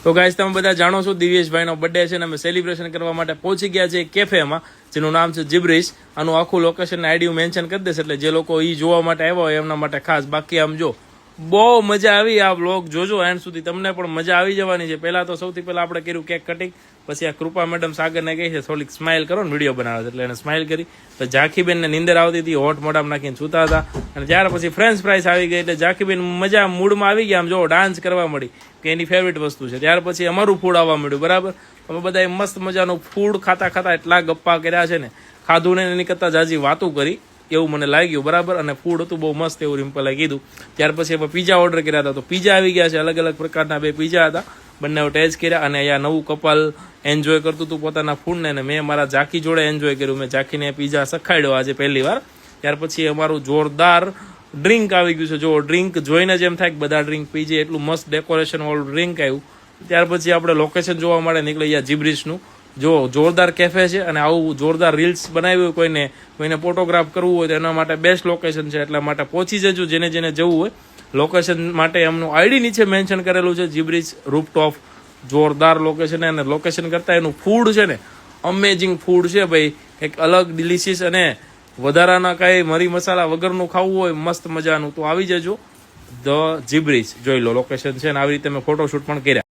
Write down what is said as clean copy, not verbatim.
તો ગાઈસ તમે બધા જાણો છો દિવ્યેશભાઈનો બર્થડે છે અને અમે સેલિબ્રેશન કરવા માટે પહોંચી ગયા છે કેફેમાં, જેનું નામ છે જીબ્રીશ. આનું આખું લોકેશન આઈડી મેન્શન કરી દેશે, એટલે જે લોકો ઈ જોવા માટે આવ્યા હોય એમના માટે ખાસ. બાકી આમ જો બહુ મજા આવી. આ વ્લોગ જોજો એન્ડ સુધી, તમને પણ મજા આવી જવાની છે. પહેલા તો સૌથી પહેલા આપણે કર્યું કેક કટિંગ, પછી આ કૃપા મેડમ સાગરને કહે છે થોડીક સ્માઇલ કરો ને વિડીયો બનાવે, એટલે એને સ્માઇલ કરી. તો ઝાંખીબેનને નીંદર આવતી હતી, હોટ મોઢામાં નાખીને સૂતા હતા. અને ત્યાર પછી ફ્રેન્ચ ફ્રાઈસ આવી ગઈ, એટલે ઝાંખીબેન મજા મૂડમાં આવી ગયા. આમ જો ડાન્સ કરવા મળી કે એની ફેવરિટ વસ્તુ છે. ત્યાર પછી અમારું ફૂડ આવવા મળ્યું, બરાબર. અમે બધા મસ્ત મજાનું ફૂડ ખાતા ખાતા એટલા ગપ્પા કર્યા છે ને, ખાધું ને એની કરતાં જાજી વાતું કરી એવું મને લાગ્યું, બરાબર. અને ફૂડ હતું બહુ મસ્ત એવું રિમ્પલે કીધું. ત્યાર પછી અમે પીઝા ઓર્ડર કર્યા હતા, તો પીઝા આવી ગયા છે. અલગ અલગ પ્રકારના 2 પીઝા હતા, બંને ટેસ્ટ કર્યા. અને અહીંયા નવું કપલ એન્જોય કરતું હતું પોતાના ફૂડને, અને મેં મારા ઝાંખી જોડે એન્જોય કર્યું. મેં ઝાંખીને પીઝા સખાડ્યો આજે પહેલી વાર. ત્યાર પછી અમારું જોરદાર ડ્રિંક આવી ગયું છે. જો ડ્રિંક જોઈને જ એમ થાય કે બધા ડ્રિંક પીજે, એટલું મસ્ત ડેકોરેશન વાળું ડ્રિંક આવ્યું. ત્યાર પછી આપણે લોકેશન જોવા માટે નીકળી ગયા જીબ્રીશનું. જો જોરદાર કેફે છે, અને આવું જોરદાર રીલ્સ બનાવ્યું હોય કોઈને ફોટોગ્રાફ કરવું હોય તો એના માટે બેસ્ટ લોકેશન છે. એટલા માટે પહોંચી જજો જેને જવું હોય. લોકેશન માટે એમનું આઈડી નીચે મેન્શન કરેલું છે, જીબ્રીશ રૂફટોપ. જોરદાર લોકેશન, અને લોકેશન કરતાં એનું ફૂડ છે ને અમેઝિંગ ફૂડ છે ભાઈ, એક અલગ ડિલિશિયસ. અને વધારાના કાંઈ મરી મસાલા વગરનું ખાવું હોય મસ્ત મજાનું તો આવી જજો ધ જીબ્રીશ. જોઈ લો લોકેશન છે ને આવી રીતે મેં ફોટોશૂટ પણ કર્યા.